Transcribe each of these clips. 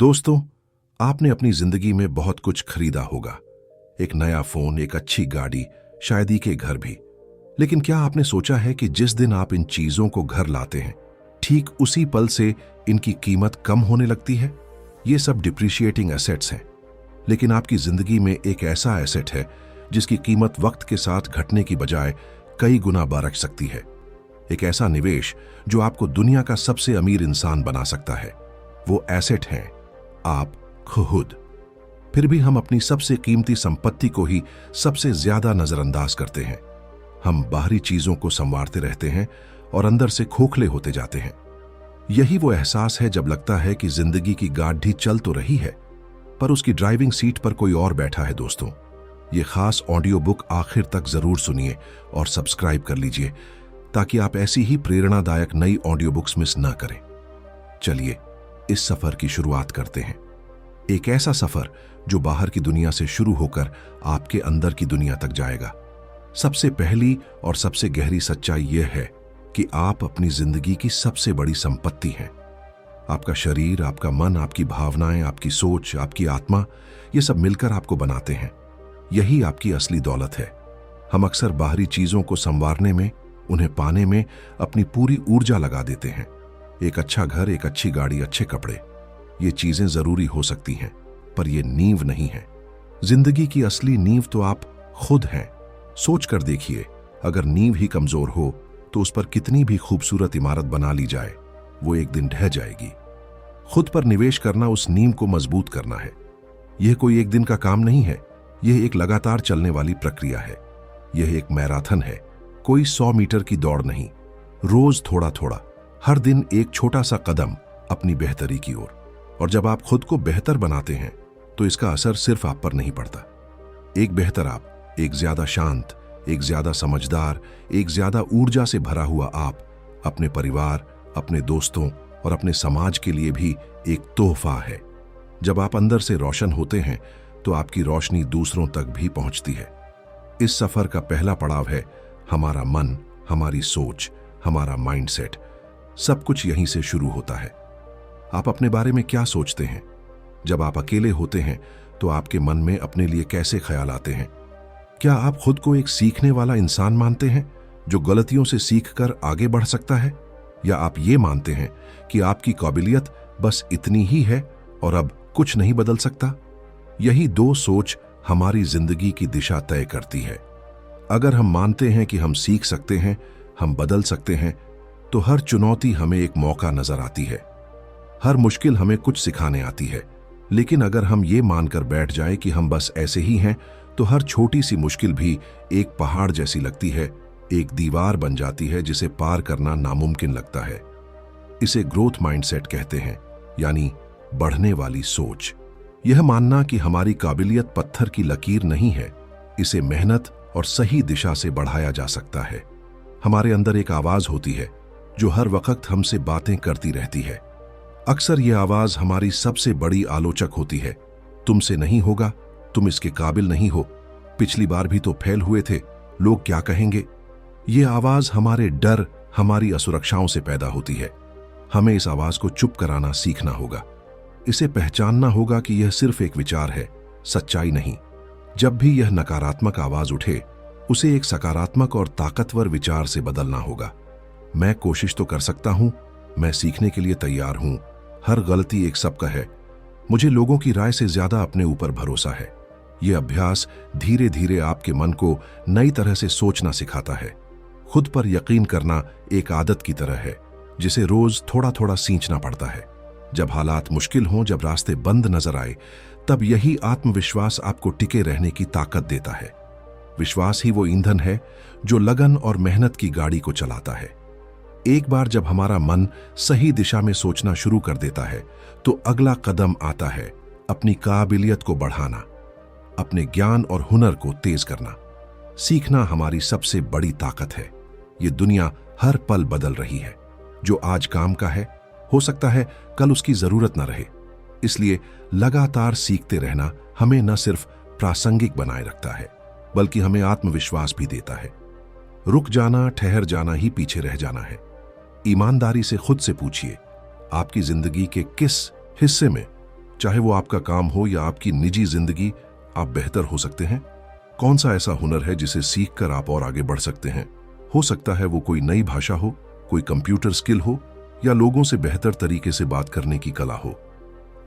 दोस्तों, आपने अपनी जिंदगी में बहुत कुछ खरीदा होगा। एक नया फोन, एक अच्छी गाड़ी, शायद ही के घर भी। लेकिन क्या आपने सोचा है कि जिस दिन आप इन चीजों को घर लाते हैं, ठीक उसी पल से इनकी कीमत कम होने लगती है? ये सब डिप्रिशिएटिंग एसेट्स हैं। लेकिन आपकी जिंदगी में एक ऐसा एसेट है जिसकी कीमत वक्त के साथ घटने की बजाय कई गुना बरक सकती है। एक ऐसा निवेश जो आपको दुनिया का सबसे अमीर इंसान बना सकता है। वो एसेट है आप खुद। फिर भी हम अपनी सबसे कीमती संपत्ति को ही सबसे ज्यादा नजरअंदाज करते हैं। हम बाहरी चीजों को संवारते रहते हैं और अंदर से खोखले होते जाते हैं। यही वो एहसास है जब लगता है कि जिंदगी की गाड़ी चल तो रही है, पर उसकी ड्राइविंग सीट पर कोई और बैठा है। दोस्तों, ये खास ऑडियो बुक आखिर तक जरूर सुनिए और सब्सक्राइब कर लीजिए ताकि आप ऐसी ही प्रेरणादायक नई ऑडियो बुक्स मिस ना करें। चलिए इस सफर की शुरुआत करते हैं। एक ऐसा सफर जो बाहर की दुनिया से शुरू होकर आपके अंदर की दुनिया तक जाएगा। सबसे पहली और सबसे गहरी सच्चाई यह है कि आप अपनी जिंदगी की सबसे बड़ी संपत्ति हैं। आपका शरीर, आपका मन, आपकी भावनाएं, आपकी सोच, आपकी आत्मा, ये सब मिलकर आपको बनाते हैं। यही आपकी असली दौलत है। हम अक्सर बाहरी चीजों को संवारने में, उन्हें पाने में अपनी पूरी ऊर्जा लगा देते हैं। एक अच्छा घर, एक अच्छी गाड़ी, अच्छे कपड़े, ये चीजें जरूरी हो सकती हैं, पर ये नींव नहीं है। जिंदगी की असली नींव तो आप खुद हैं। सोच कर देखिए, अगर नींव ही कमजोर हो तो उस पर कितनी भी खूबसूरत इमारत बना ली जाए, वो एक दिन ढह जाएगी। खुद पर निवेश करना उस नींव को मजबूत करना है। यह कोई एक दिन का काम नहीं है, यह एक लगातार चलने वाली प्रक्रिया है। यह एक मैराथन है, कोई 100 मीटर की दौड़ नहीं। रोज थोड़ा थोड़ा, हर दिन एक छोटा सा कदम अपनी बेहतरी की ओर। और जब आप खुद को बेहतर बनाते हैं तो इसका असर सिर्फ आप पर नहीं पड़ता। एक बेहतर आप, एक ज्यादा शांत, एक ज्यादा समझदार, एक ज्यादा ऊर्जा से भरा हुआ आप अपने परिवार, अपने दोस्तों और अपने समाज के लिए भी एक तोहफा है। जब आप अंदर से रोशन होते हैं तो आपकी रोशनी दूसरों तक भी पहुंचती है। इस सफर का पहला पड़ाव है हमारा मन, हमारी सोच, हमारा माइंडसेट। सब कुछ यहीं से शुरू होता है। आप अपने बारे में क्या सोचते हैं? जब आप अकेले होते हैं तो आपके मन में अपने लिए कैसे ख्याल आते हैं? क्या आप खुद को एक सीखने वाला इंसान मानते हैं जो गलतियों से सीखकर आगे बढ़ सकता है, या आप ये मानते हैं कि आपकी काबिलियत बस इतनी ही है और अब कुछ नहीं बदल सकता? यही दो सोच हमारी जिंदगी की दिशा तय करती है। अगर हम मानते हैं कि हम सीख सकते हैं, हम बदल सकते हैं, तो हर चुनौती हमें एक मौका नजर आती है। हर मुश्किल हमें कुछ सिखाने आती है। लेकिन अगर हम ये मानकर बैठ जाएं कि हम बस ऐसे ही हैं, तो हर छोटी सी मुश्किल भी एक पहाड़ जैसी लगती है, एक दीवार बन जाती है जिसे पार करना नामुमकिन लगता है। इसे ग्रोथ माइंडसेट कहते हैं, यानी बढ़ने वाली सोच। यह मानना कि हमारी काबिलियत पत्थर की लकीर नहीं है, इसे मेहनत और सही दिशा से बढ़ाया जा सकता है। हमारे अंदर एक आवाज होती है जो हर वक्त हमसे बातें करती रहती है। अक्सर यह आवाज हमारी सबसे बड़ी आलोचक होती है। तुमसे नहीं होगा, तुम इसके काबिल नहीं हो, पिछली बार भी तो फेल हुए थे, लोग क्या कहेंगे। यह आवाज हमारे डर, हमारी असुरक्षाओं से पैदा होती है। हमें इस आवाज को चुप कराना सीखना होगा। इसे पहचानना होगा कि यह सिर्फ एक विचार है, सच्चाई नहीं। जब भी यह नकारात्मक आवाज उठे, उसे एक सकारात्मक और ताकतवर विचार से बदलना होगा। मैं कोशिश तो कर सकता हूं, मैं सीखने के लिए तैयार हूं, हर गलती एक सबक है, मुझे लोगों की राय से ज्यादा अपने ऊपर भरोसा है। यह अभ्यास धीरे धीरे आपके मन को नई तरह से सोचना सिखाता है। खुद पर यकीन करना एक आदत की तरह है जिसे रोज थोड़ा थोड़ा सींचना पड़ता है। जब हालात मुश्किल हों, जब रास्ते बंद नजर आए, तब यही आत्मविश्वास आपको टिके रहने की ताकत देता है। विश्वास ही वो ईंधन है जो लगन और मेहनत की गाड़ी को चलाता है। एक बार जब हमारा मन सही दिशा में सोचना शुरू कर देता है, तो अगला कदम आता है अपनी काबिलियत को बढ़ाना, अपने ज्ञान और हुनर को तेज करना। सीखना हमारी सबसे बड़ी ताकत है। ये दुनिया हर पल बदल रही है। जो आज काम का है, हो सकता है कल उसकी जरूरत न रहे। इसलिए लगातार सीखते रहना हमें न सिर्फ प्रासंगिक बनाए रखता है, बल्कि हमें आत्मविश्वास भी देता है। रुक जाना, ठहर जाना ही पीछे रह जाना है। ईमानदारी से खुद से पूछिए, आपकी जिंदगी के किस हिस्से में चाहे वो आपका काम हो या आपकी निजी जिंदगी, आप बेहतर हो सकते हैं। कौन सा ऐसा हुनर है जिसे सीखकर आप और आगे बढ़ सकते हैं? हो सकता है वो कोई नई भाषा हो, कोई कंप्यूटर स्किल हो, या लोगों से बेहतर तरीके से बात करने की कला हो।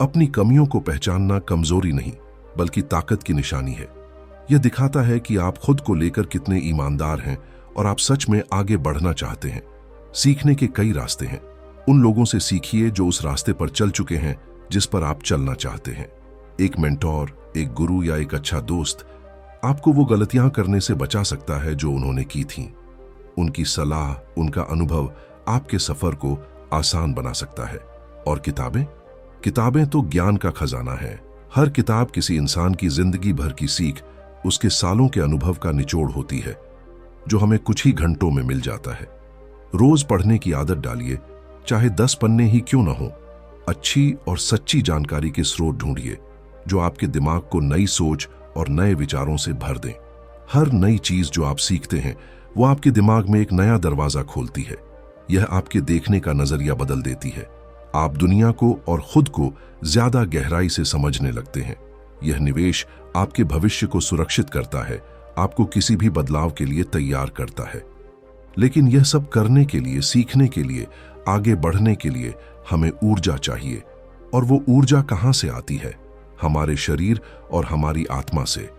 अपनी कमियों को पहचानना कमजोरी नहीं, बल्कि ताकत की निशानी है। यह दिखाता है कि आप खुद को लेकर कितने ईमानदार हैं और आप सच में आगे बढ़ना चाहते हैं। सीखने के कई रास्ते हैं। उन लोगों से सीखिए जो उस रास्ते पर चल चुके हैं जिस पर आप चलना चाहते हैं। एक मेंटोर, एक गुरु या एक अच्छा दोस्त आपको वो गलतियां करने से बचा सकता है जो उन्होंने की थीं। उनकी सलाह, उनका अनुभव आपके सफर को आसान बना सकता है। और किताबें तो ज्ञान का खजाना है। हर किताब किसी इंसान की जिंदगी भर की सीख, उसके सालों के अनुभव का निचोड़ होती है, जो हमें कुछ ही घंटों में मिल जाता है। रोज पढ़ने की आदत डालिए, चाहे 10 पन्ने ही क्यों न हो। अच्छी और सच्ची जानकारी के स्रोत ढूंढिए जो आपके दिमाग को नई सोच और नए विचारों से भर दें। हर नई चीज जो आप सीखते हैं वो आपके दिमाग में एक नया दरवाजा खोलती है। यह आपके देखने का नजरिया बदल देती है। आप दुनिया को और खुद को ज्यादा गहराई से समझने लगते हैं। यह निवेश आपके भविष्य को सुरक्षित करता है, आपको किसी भी बदलाव के लिए तैयार करता है। लेकिन यह सब करने के लिए, सीखने के लिए, आगे बढ़ने के लिए हमें ऊर्जा चाहिए। और वो ऊर्जा कहां से आती है? हमारे शरीर और हमारी आत्मा से।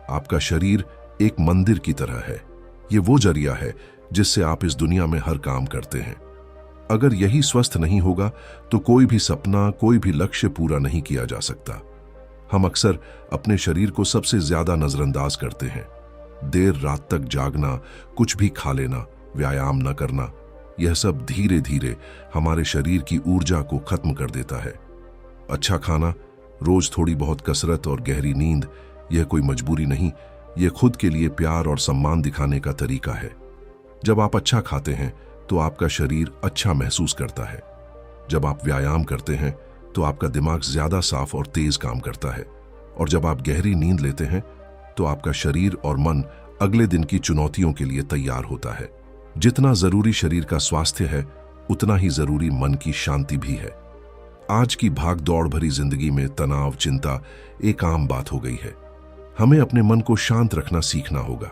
आपका शरीर एक मंदिर की तरह है। ये वो जरिया है जिससे आप इस दुनिया में हर काम करते हैं। अगर यही स्वस्थ नहीं होगा तो कोई भी सपना, कोई भी लक्ष्य पूरा नहीं किया जा सकता। हम अक्सर अपने शरीर को सबसे ज्यादा नजरअंदाज करते हैं। देर रात तक जागना, कुछ भी खा लेना, व्यायाम न करना, यह सब धीरे धीरे हमारे शरीर की ऊर्जा को खत्म कर देता है। अच्छा खाना, रोज थोड़ी बहुत कसरत और गहरी नींद, यह कोई मजबूरी नहीं, यह खुद के लिए प्यार और सम्मान दिखाने का तरीका है। जब आप अच्छा खाते हैं तो आपका शरीर अच्छा महसूस करता है। जब आप व्यायाम करते हैं तो आपका दिमाग ज्यादा साफ और तेज काम करता है। और जब आप गहरी नींद लेते हैं तो आपका शरीर और मन अगले दिन की चुनौतियों के लिए तैयार होता है। जितना जरूरी शरीर का स्वास्थ्य है, उतना ही जरूरी मन की शांति भी है। आज की भाग दौड़ भरी जिंदगी में तनाव, चिंता एक आम बात हो गई है। हमें अपने मन को शांत रखना सीखना होगा।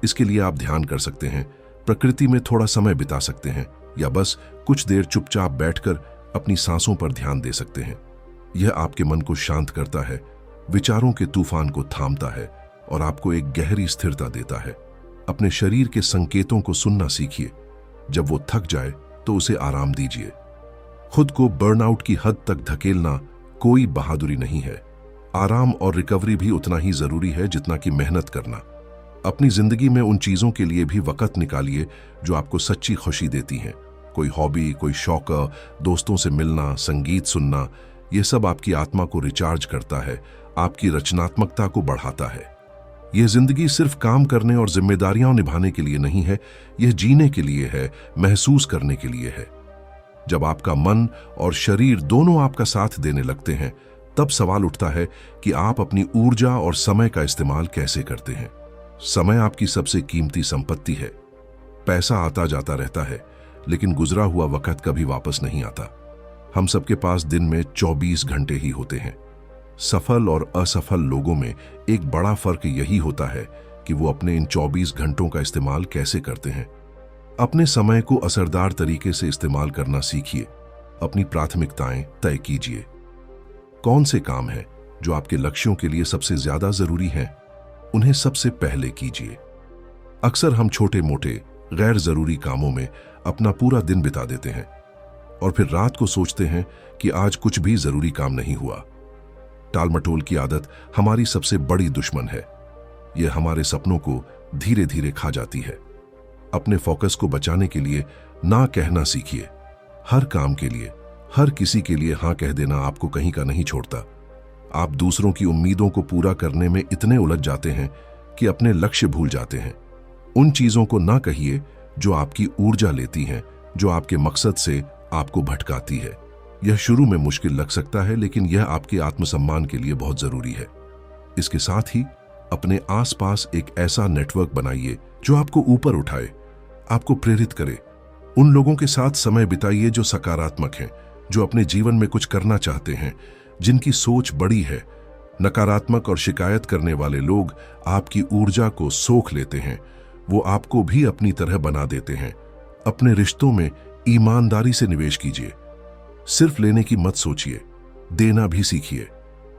इसके लिए आप ध्यान कर सकते हैं, प्रकृति में थोड़ा समय बिता सकते हैं, या बस कुछ देर चुपचाप बैठकर अपनी सांसों पर ध्यान दे सकते हैं। यह आपके मन को शांत करता है, विचारों के तूफान को थामता है और आपको एक गहरी स्थिरता देता है। अपने शरीर के संकेतों को सुनना सीखिए। जब वो थक जाए तो उसे आराम दीजिए। खुद को बर्नआउट की हद तक धकेलना कोई बहादुरी नहीं है। आराम और रिकवरी भी उतना ही जरूरी है जितना कि मेहनत करना। अपनी जिंदगी में उन चीजों के लिए भी वक्त निकालिए जो आपको सच्ची खुशी देती हैं। कोई हॉबी, कोई शौक, दोस्तों से मिलना, संगीत सुनना, यह सब आपकी आत्मा को रिचार्ज करता है, आपकी रचनात्मकता को बढ़ाता है। यह जिंदगी सिर्फ काम करने और जिम्मेदारियां निभाने के लिए नहीं है, यह जीने के लिए है, महसूस करने के लिए है। जब आपका मन और शरीर दोनों आपका साथ देने लगते हैं, तब सवाल उठता है कि आप अपनी ऊर्जा और समय का इस्तेमाल कैसे करते हैं। समय आपकी सबसे कीमती संपत्ति है। पैसा आता जाता रहता है, लेकिन गुजरा हुआ वक्त कभी वापस नहीं आता। हम सबके पास दिन में 24 घंटे ही होते हैं। सफल और असफल लोगों में एक बड़ा फर्क यही होता है कि वो अपने इन 24 घंटों का इस्तेमाल कैसे करते हैं। अपने समय को असरदार तरीके से इस्तेमाल करना सीखिए। अपनी प्राथमिकताएं तय कीजिए। कौन से काम हैं जो आपके लक्ष्यों के लिए सबसे ज्यादा जरूरी हैं, उन्हें सबसे पहले कीजिए। अक्सर हम छोटे मोटे गैर जरूरी कामों में अपना पूरा दिन बिता देते हैं और फिर रात को सोचते हैं कि आज कुछ भी जरूरी काम नहीं हुआ। टालमटोल की आदत हमारी सबसे बड़ी दुश्मन है। यह हमारे सपनों को धीरे धीरे खा जाती है। अपने फोकस को बचाने के लिए ना कहना सीखिए। हर काम के लिए, हर किसी के लिए हाँ कह देना आपको कहीं का नहीं छोड़ता। आप दूसरों की उम्मीदों को पूरा करने में इतने उलझ जाते हैं कि अपने लक्ष्य भूल जाते हैं। उन चीजों को ना कहिए जो आपकी ऊर्जा लेती हैं, जो आपके मकसद से आपको भटकाती है। यह शुरू में मुश्किल लग सकता है, लेकिन यह आपके आत्मसम्मान के लिए बहुत जरूरी है। इसके साथ ही अपने आसपास एक ऐसा नेटवर्क बनाइए जो आपको ऊपर उठाए, आपको प्रेरित करे। उन लोगों के साथ समय बिताइए जो सकारात्मक हैं, जो अपने जीवन में कुछ करना चाहते हैं, जिनकी सोच बड़ी है। नकारात्मक और शिकायत करने वाले लोग आपकी ऊर्जा को सोख लेते हैं। वो आपको भी अपनी तरह बना देते हैं। अपने रिश्तों में ईमानदारी से निवेश कीजिए। सिर्फ लेने की मत सोचिए, देना भी सीखिए।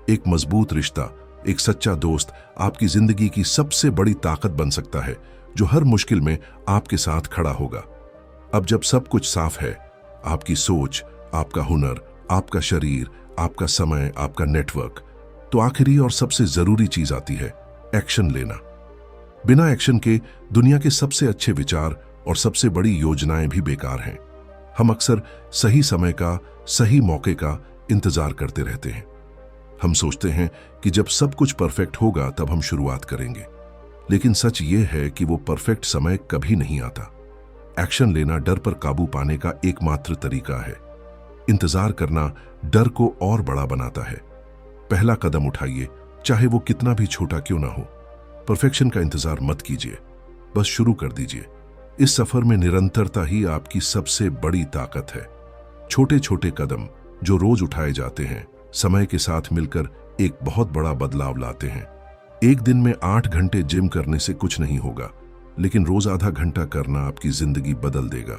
एक मजबूत रिश्ता, एक सच्चा दोस्त आपकी जिंदगी की सबसे बड़ी ताकत बन सकता है, जो हर मुश्किल में आपके साथ खड़ा होगा। अब जब सब कुछ साफ है, आपकी सोच, आपका हुनर, आपका शरीर, आपका समय, आपका नेटवर्क, तो आखिरी और सबसे जरूरी चीज आती है, एक्शन लेना। बिना एक्शन के दुनिया के सबसे अच्छे विचार और सबसे बड़ी योजनाएं भी बेकार हैं। हम अक्सर सही समय का, सही मौके का इंतजार करते रहते हैं। हम सोचते हैं कि जब सब कुछ परफेक्ट होगा तब हम शुरुआत करेंगे, लेकिन सच ये है कि वो परफेक्ट समय कभी नहीं आता। एक्शन लेना डर पर काबू पाने का एकमात्र तरीका है। इंतजार करना डर को और बड़ा बनाता है। पहला कदम उठाइए, चाहे वो कितना भी छोटा क्यों ना हो। परफेक्शन का इंतजार मत कीजिए, बस शुरू कर दीजिए। इस सफर में निरंतरता ही आपकी सबसे बड़ी ताकत है। छोटे छोटे कदम जो रोज उठाए जाते हैं, समय के साथ मिलकर एक बहुत बड़ा बदलाव लाते हैं। एक दिन में 8 घंटे जिम करने से कुछ नहीं होगा, लेकिन रोज आधा घंटा करना आपकी जिंदगी बदल देगा।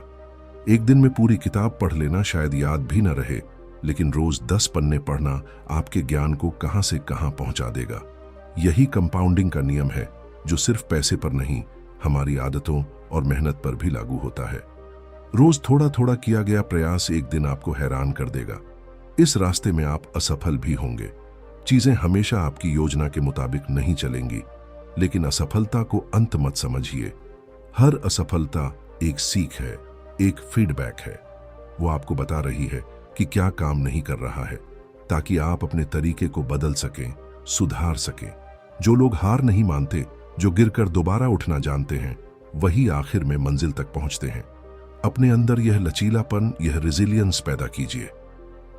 एक दिन में पूरी किताब पढ़ लेना शायद याद भी न रहे, लेकिन रोज 10 पन्ने पढ़ना आपके ज्ञान को कहां से कहां पहुंचा देगा। यही कंपाउंडिंग का नियम है, जो सिर्फ पैसे पर नहीं, हमारी आदतों और मेहनत पर भी लागू होता है। रोज थोड़ा थोड़ा किया गया प्रयास एक दिन आपको हैरान कर देगा। इस रास्ते में आप असफल भी होंगे। चीजें हमेशा आपकी योजना के मुताबिक नहीं चलेंगी, लेकिन असफलता को अंत मत समझिए। हर असफलता एक सीख है, एक फीडबैक है। वो आपको बता रही है कि क्या काम नहीं कर रहा है, ताकि आप अपने तरीके को बदल सकें, सुधार सकें। जो लोग हार नहीं मानते, जो गिरकर दोबारा उठना जानते हैं, वही आखिर में मंजिल तक पहुंचते हैं। अपने अंदर यह लचीलापन, यह रेजिलियंस पैदा कीजिए।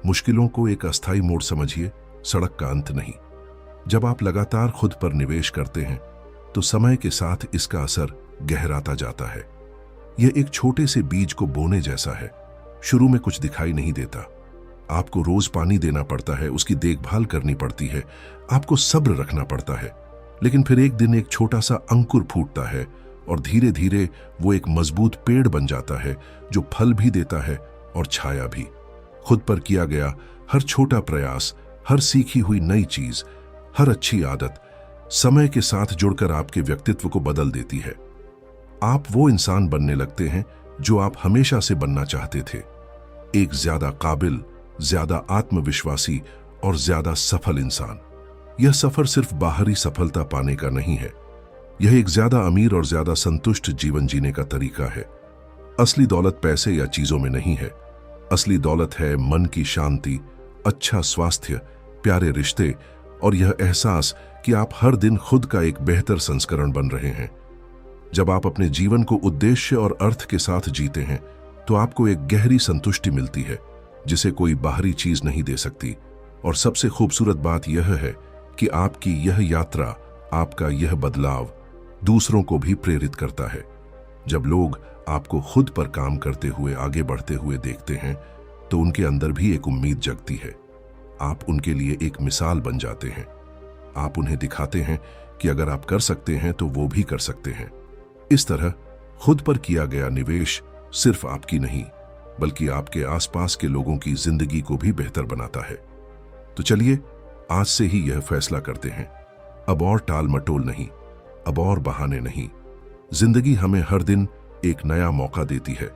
मुश्किलों को एक अस्थायी मोड़ समझिए, सड़क का अंत नहीं। जब आप लगातार खुद पर निवेश करते हैं, तो समय के साथ इसका असर गहराता जाता है। यह एक छोटे से बीज को बोने जैसा है। शुरू में कुछ दिखाई नहीं देता। आपको रोज पानी देना पड़ता है, उसकी देखभाल करनी पड़ती है, आपको सब्र रखना पड़ता है। लेकिन फिर एक दिन एक छोटा सा अंकुर फूटता है और धीरे धीरे वो एक मजबूत पेड़ बन जाता है, जो फल भी देता है और छाया भी। खुद पर किया गया हर छोटा प्रयास, हर सीखी हुई नई चीज, हर अच्छी आदत समय के साथ जुड़कर आपके व्यक्तित्व को बदल देती है। आप वो इंसान बनने लगते हैं जो आप हमेशा से बनना चाहते थे। एक ज्यादा काबिल, ज्यादा आत्मविश्वासी और ज्यादा सफल इंसान। यह सफर सिर्फ बाहरी सफलता पाने का नहीं है, यह एक ज्यादा अमीर और ज्यादा संतुष्ट जीवन जीने का तरीका है। असली दौलत पैसे या चीजों में नहीं है। असली दौलत है मन की शांति, अच्छा स्वास्थ्य, प्यारे रिश्ते और यह एहसास कि आप हर दिन खुद का एक बेहतर संस्करण बन रहे हैं। जब आप अपने जीवन को उद्देश्य और अर्थ के साथ जीते हैं, तो आपको एक गहरी संतुष्टि मिलती है, जिसे कोई बाहरी चीज नहीं दे सकती। और सबसे खूबसूरत बात यह है कि आपकी यह यात्रा, आपका यह बदलाव दूसरों को भी प्रेरित करता है। जब लोग आपको खुद पर काम करते हुए, आगे बढ़ते हुए देखते हैं, तो उनके अंदर भी एक उम्मीद जगती है। आप उनके लिए एक मिसाल बन जाते हैं। आप उन्हें दिखाते हैं कि अगर आप कर सकते हैं तो वो भी कर सकते हैं। इस तरह खुद पर किया गया निवेश सिर्फ आपकी नहीं, बल्कि आपके आसपास के लोगों की जिंदगी को भी बेहतर बनाता है। तो चलिए आज से ही यह फैसला करते हैं, अब और टाल मटोल नहीं, अब और बहाने नहीं। जिंदगी हमें हर दिन एक नया मौका देती है।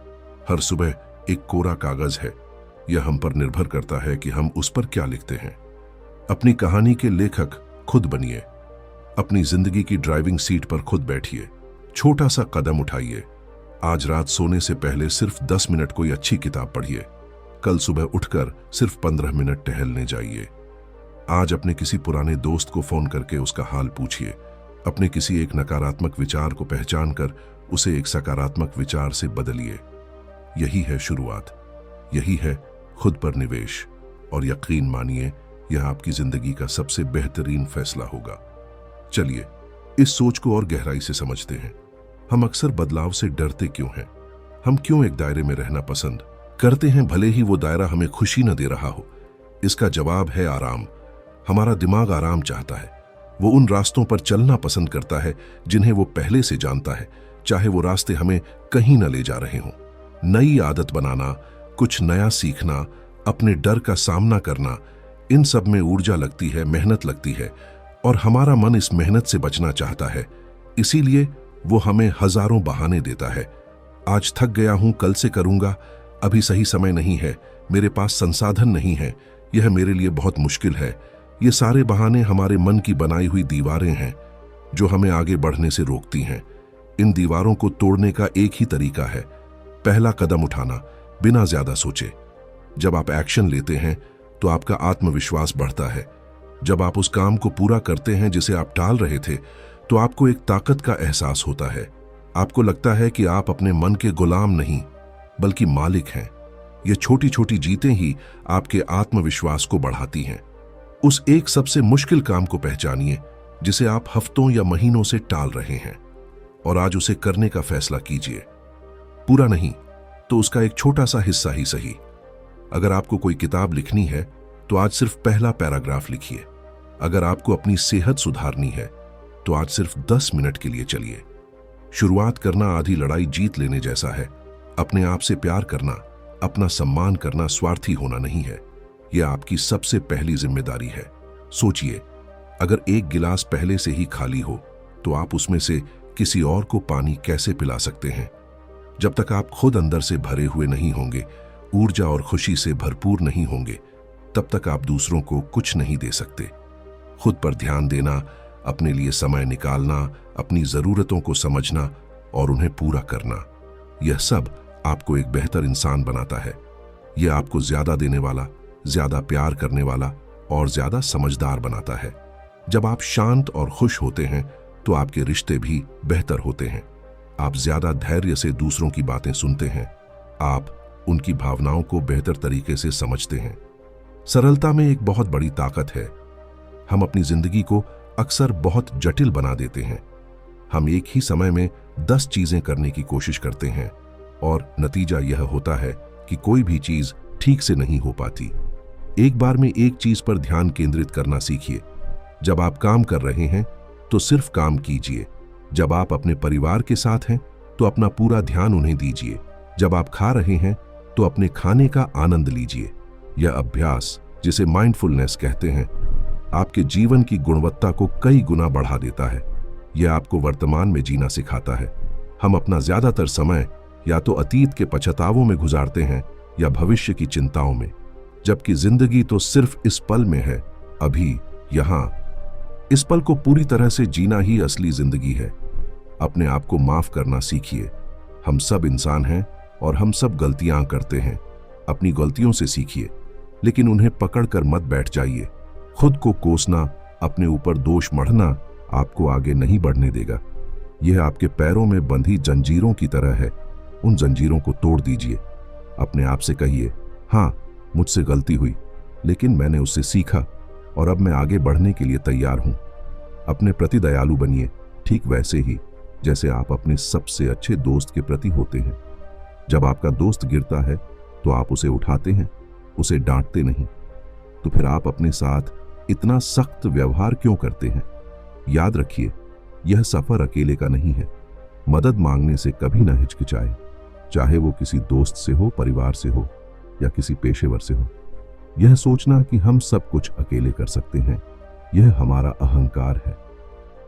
हर सुबह एक कोरा कागज है। यह हम पर निर्भर करता है कि हम उस पर क्या लिखते हैं। अपनी कहानी के लेखक खुद बनिए। अपनी जिंदगी की ड्राइविंग सीट पर खुद बैठिए। छोटा सा कदम उठाइए। आज रात सोने से पहले सिर्फ 10 मिनट कोई अच्छी किताब पढ़िए। कल सुबह उठकर सिर्फ 15 मिनट टहलने जाइए। आज अपने किसी पुराने दोस्त को फोन करके उसका हाल पूछिए। अपने किसी एक नकारात्मक विचार को पहचान कर उसे एक सकारात्मक विचार से बदलिए। यही है शुरुआत, यही है खुद पर निवेश। और यकीन मानिए, यह आपकी जिंदगी का सबसे बेहतरीन फैसला होगा। चलिए इस सोच को और गहराई से समझते हैं। हम अक्सर बदलाव से डरते क्यों हैं? हम क्यों एक दायरे में रहना पसंद करते हैं, भले ही वो दायरा हमें खुशी न दे रहा हो? इसका जवाब है आराम। हमारा दिमाग आराम चाहता है। वो उन रास्तों पर चलना पसंद करता है जिन्हें वो पहले से जानता है, चाहे वो रास्ते हमें कहीं न ले जा रहे हों। नई आदत बनाना, कुछ नया सीखना, अपने डर का सामना करना, इन सब में ऊर्जा लगती है, मेहनत लगती है, और हमारा मन इस मेहनत से बचना चाहता है। इसीलिए वो हमें हजारों बहाने देता है। आज थक गया हूं, कल से करूंगा, अभी सही समय नहीं है, मेरे पास संसाधन नहीं है, यह मेरे लिए बहुत मुश्किल है। ये सारे बहाने हमारे मन की बनाई हुई दीवारें हैं जो हमें आगे बढ़ने से रोकती हैं। इन दीवारों को तोड़ने का एक ही तरीका है, पहला कदम उठाना, बिना ज्यादा सोचे। जब आप एक्शन लेते हैं तो आपका आत्मविश्वास बढ़ता है। जब आप उस काम को पूरा करते हैं जिसे आप टाल रहे थे, तो आपको एक ताकत का एहसास होता है। आपको लगता है कि आप अपने मन के गुलाम नहीं बल्कि मालिक हैं। ये छोटी छोटी जीतें ही आपके आत्मविश्वास को बढ़ाती हैं। उस एक सबसे मुश्किल काम को पहचानिए जिसे आप हफ्तों या महीनों से टाल रहे हैं, और आज उसे करने का फैसला कीजिए। पूरा नहीं तो उसका एक छोटा सा हिस्सा ही सही। अगर आपको कोई किताब लिखनी है तो आज सिर्फ पहला पैराग्राफ लिखिए। अगर आपको अपनी सेहत सुधारनी है तो आज सिर्फ 10 मिनट के लिए चलिए। शुरुआत करना आधी लड़ाई जीत लेने जैसा है। अपने आप से प्यार करना, अपना सम्मान करना स्वार्थी होना नहीं है, यह आपकी सबसे पहली जिम्मेदारी है। सोचिए, अगर एक गिलास पहले से ही खाली हो तो आप उसमें से किसी और को पानी कैसे पिला सकते हैं? जब तक आप खुद अंदर से भरे हुए नहीं होंगे, ऊर्जा और खुशी से भरपूर नहीं होंगे, तब तक आप दूसरों को कुछ नहीं दे सकते। खुद पर ध्यान देना, अपने लिए समय निकालना, अपनी जरूरतों को समझना और उन्हें पूरा करना, यह सब आपको एक बेहतर इंसान बनाता है। यह आपको ज्यादा देने वाला, ज्यादा प्यार करने वाला और ज्यादा समझदार बनाता है। जब आप शांत और खुश होते हैं तो आपके रिश्ते भी बेहतर होते हैं। आप ज्यादा धैर्य से दूसरों की बातें सुनते हैं। आप उनकी भावनाओं को बेहतर तरीके से समझते हैं। सरलता में एक बहुत बड़ी ताकत है। हम अपनी जिंदगी को अक्सर बहुत जटिल बना देते हैं। हम एक ही समय में 10 चीजें करने की कोशिश करते हैं और नतीजा यह होता है कि कोई भी चीज ठीक से नहीं हो पाती। एक बार में एक चीज पर ध्यान केंद्रित करना सीखिए। जब आप काम कर रहे हैं तो सिर्फ काम कीजिए। जब आप अपने परिवार के साथ हैं तो अपना पूरा ध्यान उन्हें दीजिए। जब आप खा रहे हैं तो अपने खाने का आनंद लीजिए। यह अभ्यास, जिसे माइंडफुलनेस कहते हैं, आपके जीवन की गुणवत्ता को कई गुना बढ़ा देता है। यह आपको वर्तमान में जीना सिखाता है। हम अपना ज्यादातर समय या तो अतीत के पछतावों में गुजारते हैं या भविष्य की चिंताओं में, जबकि जिंदगी तो सिर्फ इस पल में है, अभी, यहां। इस पल को पूरी तरह से जीना ही असली जिंदगी है। अपने आप को माफ करना सीखिए। हम सब इंसान हैं और हम सब गलतियां करते हैं। अपनी गलतियों से सीखिए, लेकिन उन्हें पकड़कर मत बैठ जाइए। खुद को कोसना, अपने ऊपर दोष मढ़ना आपको आगे नहीं बढ़ने देगा। यह आपके पैरों में बंधी जंजीरों की तरह है। उन जंजीरों को तोड़ दीजिए। अपने आप से कहिए, हाँ, मुझसे गलती हुई, लेकिन मैंने उससे सीखा और अब मैं आगे बढ़ने के लिए तैयार हूं। अपने प्रति दयालु बनिए, ठीक वैसे ही जैसे आप अपने सबसे अच्छे दोस्त के प्रति होते हैं। जब आपका दोस्त गिरता है तो आप उसे उठाते हैं, उसे डांटते नहीं। तो फिर आप अपने साथ इतना सख्त व्यवहार क्यों करते हैं? याद रखिए, यह सफर अकेले का नहीं है। मदद मांगने से कभी न हिचकिचाए, चाहे वो किसी दोस्त से हो, परिवार से हो या किसी पेशेवर से हो। यह सोचना कि हम सब कुछ अकेले कर सकते हैं, यह हमारा अहंकार है।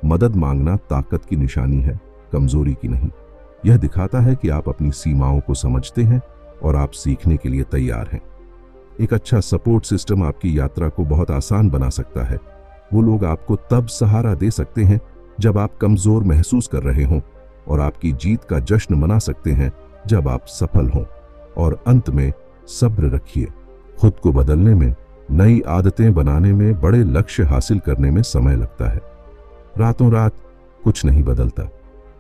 मदद मांगना ताकत की निशानी है, कमजोरी की नहीं। यह दिखाता है कि आप अपनी सीमाओं को समझते हैं और आप सीखने के लिए तैयार हैं। एक अच्छा सपोर्ट सिस्टम आपकी यात्रा को बहुत आसान बना सकता है। वो लोग आपको तब सहारा दे सकते हैं जब आप कमजोर महसूस कर रहे हों, और आपकी जीत का जश्न मना सकते हैं जब आप सफल हों। और अंत में सब्र रखिए। खुद को बदलने में, नई आदतें बनाने में, बड़े लक्ष्य हासिल करने में समय लगता है। रातों रात कुछ नहीं बदलता।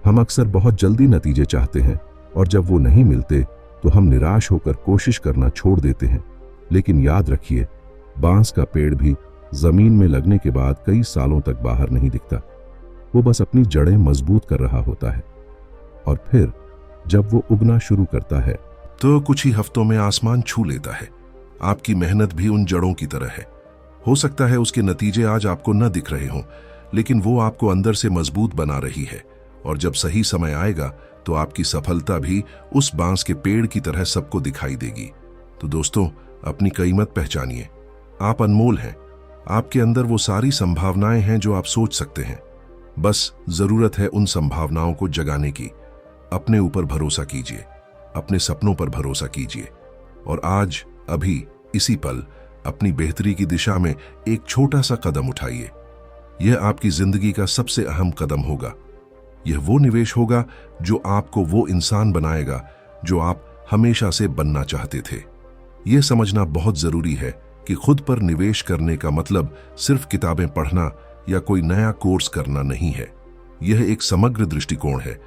हम अक्सर बहुत जल्दी नतीजे चाहते हैं और जब वो नहीं मिलते तो हम निराश होकर कोशिश करना छोड़ देते हैं। लेकिन याद रखिए, बांस का पेड़ भी जमीन में लगने के बाद कई सालों तक बाहर नहीं दिखता। वो बस अपनी जड़ें मजबूत कर रहा होता है, और फिर जब वो उगना शुरू करता है तो कुछ ही हफ्तों में आसमान छू लेता है। आपकी मेहनत भी उन जड़ों की तरह है। हो सकता है उसके नतीजे आज आपको न दिख रहे हों, लेकिन वो आपको अंदर से मजबूत बना रही है, और जब सही समय आएगा तो आपकी सफलता भी उस बांस के पेड़ की तरह सबको दिखाई देगी। तो दोस्तों, अपनी कीमत पहचानिए। आप अनमोल हैं। आपके अंदर वो सारी संभावनाएं हैं जो आप सोच सकते हैं। बस जरूरत है उन संभावनाओं को जगाने की। अपने ऊपर भरोसा कीजिए, अपने सपनों पर भरोसा कीजिए, और आज अभी इसी पल अपनी बेहतरी की दिशा में एक छोटा सा कदम उठाइए। यह आपकी जिंदगी का सबसे अहम कदम होगा। यह वो निवेश होगा जो आपको वो इंसान बनाएगा जो आप हमेशा से बनना चाहते थे। यह समझना बहुत जरूरी है कि खुद पर निवेश करने का मतलब सिर्फ किताबें पढ़ना या कोई नया कोर्स करना नहीं है। यह एक समग्र दृष्टिकोण है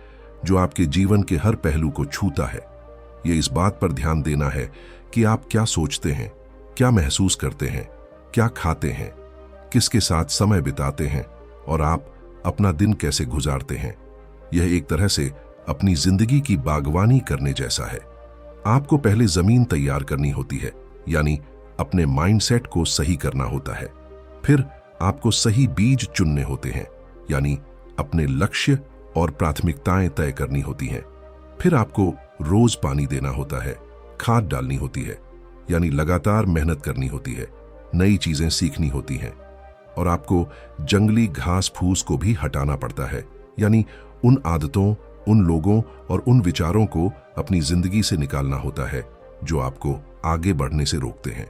जो आपके जीवन के हर पहलू को छूता है। यह इस बात पर ध्यान देना है कि आप क्या सोचते हैं, क्या महसूस करते हैं, क्या खाते हैं, किसके साथ समय बिताते हैं, और आप अपना दिन कैसे गुजारते हैं। यह एक तरह से अपनी जिंदगी की बागवानी करने जैसा है। आपको पहले जमीन तैयार करनी होती है, यानी अपने माइंडसेट को सही करना होता है। फिर आपको सही बीज चुनने होते हैं, यानी अपने लक्ष्य और प्राथमिकताएं तय करनी होती हैं। फिर आपको रोज पानी देना होता है, खाद डालनी होती है, यानी लगातार मेहनत करनी होती है, नई चीजें सीखनी होती हैं, और आपको जंगली घास फूस को भी हटाना पड़ता है, यानी उन आदतों, उन लोगों और उन विचारों को अपनी जिंदगी से निकालना होता है जो आपको आगे बढ़ने से रोकते हैं।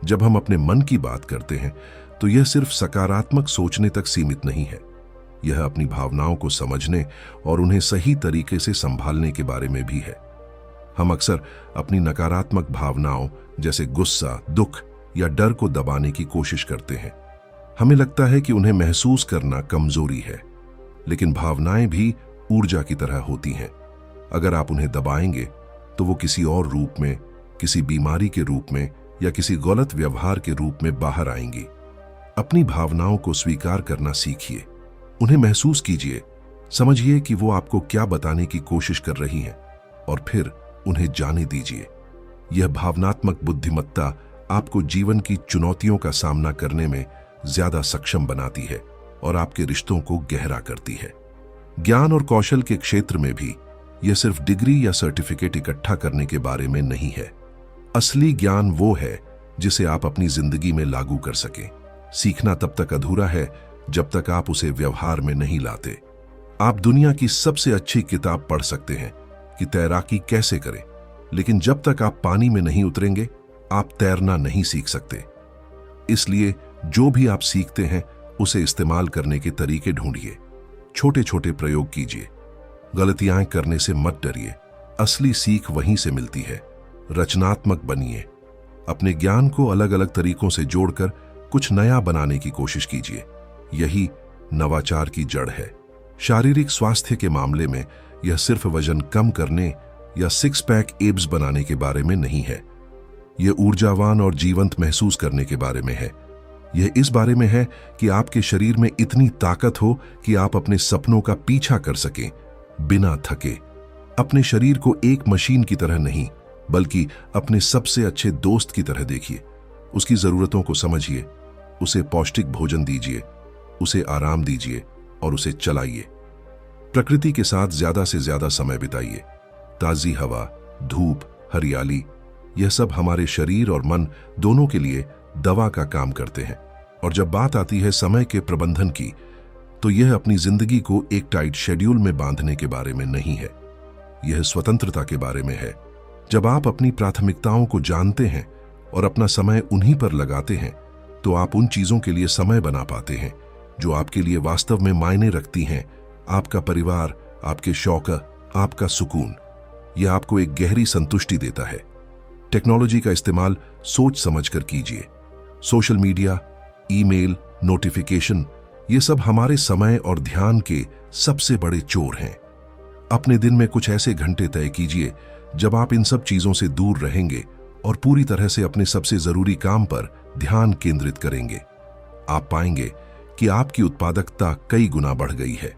जब हम अपने मन की बात करते हैं तो यह सिर्फ सकारात्मक सोचने तक सीमित नहीं है। यह अपनी भावनाओं को समझने और उन्हें सही तरीके से संभालने के बारे में भी है। हम अक्सर अपनी नकारात्मक भावनाओं जैसे गुस्सा, दुख या डर को दबाने की कोशिश करते हैं। हमें लगता है कि उन्हें महसूस करना कमजोरी है, लेकिन भावनाएं भी ऊर्जा की तरह होती हैं। अगर आप उन्हें दबाएंगे तो वो किसी और रूप में, किसी बीमारी के रूप में या किसी गलत व्यवहार के रूप में बाहर आएंगी। अपनी भावनाओं को स्वीकार करना सीखिए, उन्हें महसूस कीजिए, समझिए कि वो आपको क्या बताने की कोशिश कर रही हैं, और फिर उन्हें जाने दीजिए। यह भावनात्मक बुद्धिमत्ता आपको जीवन की चुनौतियों का सामना करने में ज्यादा सक्षम बनाती है और आपके रिश्तों को गहरा करती है। ज्ञान और कौशल के क्षेत्र में भी यह सिर्फ डिग्री या सर्टिफिकेट इकट्ठा करने के बारे में नहीं है। असली ज्ञान वो है जिसे आप अपनी जिंदगी में लागू कर सकें। सीखना तब तक अधूरा है जब तक आप उसे व्यवहार में नहीं लाते। आप दुनिया की सबसे अच्छी किताब पढ़ सकते हैं कि तैराकी कैसे करें, लेकिन जब तक आप पानी में नहीं उतरेंगे आप तैरना नहीं सीख सकते। इसलिए जो भी आप सीखते हैं उसे इस्तेमाल करने के तरीके ढूंढिए, छोटे छोटे प्रयोग कीजिए, गलतियां करने से मत डरिए। असली सीख वहीं से मिलती है। रचनात्मक बनिए, अपने ज्ञान को अलग अलग तरीकों से जोड़कर कुछ नया बनाने की कोशिश कीजिए। यही नवाचार की जड़ है। शारीरिक स्वास्थ्य के मामले में यह सिर्फ वजन कम करने या सिक्स पैक एब्स बनाने के बारे में नहीं है। यह ऊर्जावान और जीवंत महसूस करने के बारे में है। यह इस बारे में है कि आपके शरीर में इतनी ताकत हो कि आप अपने सपनों का पीछा कर सकें बिना थके। अपने शरीर को एक मशीन की तरह नहीं, बल्कि अपने सबसे अच्छे दोस्त की तरह देखिए। उसकी जरूरतों को समझिए, उसे पौष्टिक भोजन दीजिए, उसे आराम दीजिए और उसे चलाइए। प्रकृति के साथ ज्यादा से ज्यादा समय बिताइए। ताजी हवा, धूप, हरियाली, यह सब हमारे शरीर और मन दोनों के लिए दवा का काम करते हैं। और जब बात आती है समय के प्रबंधन की, तो यह अपनी जिंदगी को एक टाइट शेड्यूल में बांधने के बारे में नहीं है। यह स्वतंत्रता के बारे में है। जब आप अपनी प्राथमिकताओं को जानते हैं और अपना समय उन्हीं पर लगाते हैं, तो आप उन चीजों के लिए समय बना पाते हैं जो आपके लिए वास्तव में मायने रखती हैं। आपका परिवार, आपके शौक, आपका सुकून। यह आपको एक गहरी संतुष्टि देता है। टेक्नोलॉजी का इस्तेमाल सोच समझकर कीजिए। सोशल मीडिया, ईमेल, नोटिफिकेशन, ये सब हमारे समय और ध्यान के सबसे बड़े चोर हैं। अपने दिन में कुछ ऐसे घंटे तय कीजिए जब आप इन सब चीजों से दूर रहेंगे और पूरी तरह से अपने सबसे जरूरी काम पर ध्यान केंद्रित करेंगे। आप पाएंगे कि आपकी उत्पादकता कई गुना बढ़ गई है।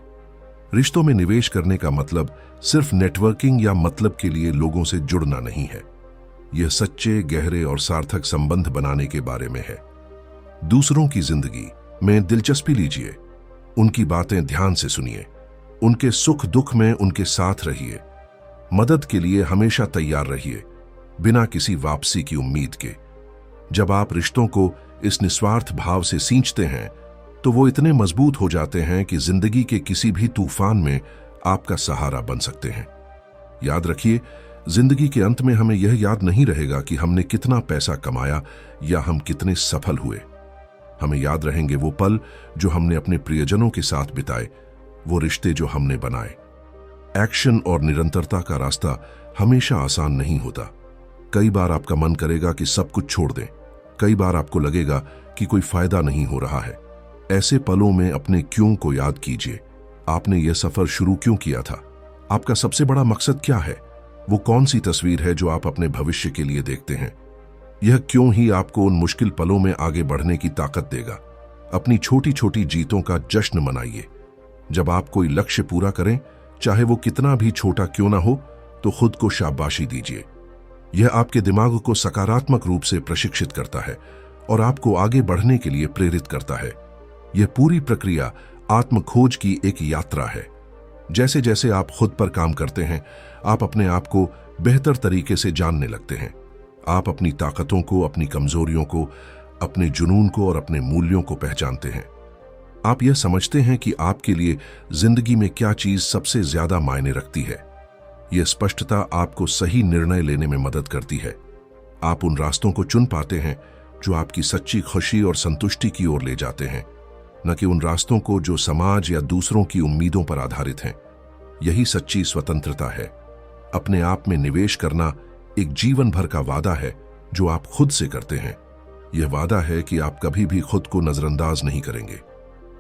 रिश्तों में निवेश करने का मतलब सिर्फ नेटवर्किंग या मतलब के लिए लोगों से जुड़ना नहीं है। यह सच्चे, गहरे और सार्थक संबंध बनाने के बारे में है। दूसरों की जिंदगी में दिलचस्पी लीजिए, उनकी बातें ध्यान से सुनिए, उनके सुख दुख में उनके साथ रहिए, मदद के लिए हमेशा तैयार रहिए, बिना किसी वापसी की उम्मीद के। जब आप रिश्तों को इस निस्वार्थ भाव से सींचते हैं तो वो इतने मजबूत हो जाते हैं कि जिंदगी के किसी भी तूफान में आपका सहारा बन सकते हैं। याद रखिए, जिंदगी के अंत में हमें यह याद नहीं रहेगा कि हमने कितना पैसा कमाया या हम कितने सफल हुए। हमें याद रहेंगे वो पल जो हमने अपने प्रियजनों के साथ बिताए, वो रिश्ते जो हमने बनाए। एक्शन और निरंतरता का रास्ता हमेशा आसान नहीं होता। कई बार आपका मन करेगा कि सब कुछ छोड़ दें, कई बार आपको लगेगा कि कोई फायदा नहीं हो रहा है। ऐसे पलों में अपने क्यों को याद कीजिए। आपने यह सफर शुरू क्यों किया था? आपका सबसे बड़ा मकसद क्या है? वो कौन सी तस्वीर है जो आप अपने भविष्य के लिए देखते हैं? यह क्यों ही आपको उन मुश्किल पलों में आगे बढ़ने की ताकत देगा। अपनी छोटी छोटी जीतों का जश्न मनाइए। जब आप कोई लक्ष्य पूरा करें, चाहे वो कितना भी छोटा क्यों ना हो, तो खुद को शाबाशी दीजिए। यह आपके दिमाग को सकारात्मक रूप से प्रशिक्षित करता है और आपको आगे बढ़ने के लिए प्रेरित करता है। यह पूरी प्रक्रिया आत्मखोज की एक यात्रा है। जैसे जैसे आप खुद पर काम करते हैं, आप अपने आप को बेहतर तरीके से जानने लगते हैं। आप अपनी ताकतों को, अपनी कमजोरियों को, अपने जुनून को और अपने मूल्यों को पहचानते हैं। आप यह समझते हैं कि आपके लिए जिंदगी में क्या चीज सबसे ज्यादा मायने रखती है। यह स्पष्टता आपको सही निर्णय लेने में मदद करती है। आप उन रास्तों को चुन पाते हैं जो आपकी सच्ची खुशी और संतुष्टि की ओर ले जाते हैं, न कि उन रास्तों को जो समाज या दूसरों की उम्मीदों पर आधारित हैं। यही सच्ची स्वतंत्रता है। अपने आप में निवेश करना एक जीवन भर का वादा है जो आप खुद से करते हैं। यह वादा है कि आप कभी भी खुद को नजरअंदाज नहीं करेंगे।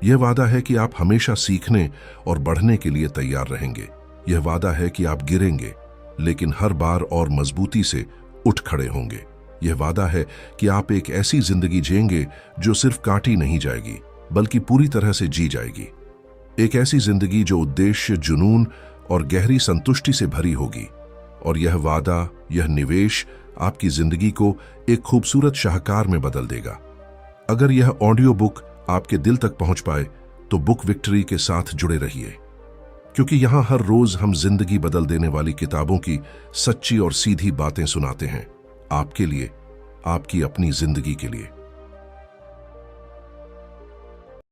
यह वादा है कि आप हमेशा सीखने और बढ़ने के लिए तैयार रहेंगे। यह वादा है कि आप गिरेंगे, लेकिन हर बार और मजबूती से उठ खड़े होंगे। यह वादा है कि आप एक ऐसी जिंदगी जिएंगे जो सिर्फ काटी नहीं जाएगी, बल्कि पूरी तरह से जी जाएगी। एक ऐसी जिंदगी जो उद्देश्य, जुनून और गहरी संतुष्टि से भरी होगी। और यह वादा, यह निवेश आपकी जिंदगी को एक खूबसूरत शाहकार में बदल देगा। अगर यह ऑडियो बुक आपके दिल तक पहुंच पाए तो बुक विक्ट्री के साथ जुड़े रहिए, क्योंकि यहां हर रोज हम जिंदगी बदल देने वाली किताबों की सच्ची और सीधी बातें सुनाते हैं, आपके लिए, आपकी अपनी जिंदगी के लिए।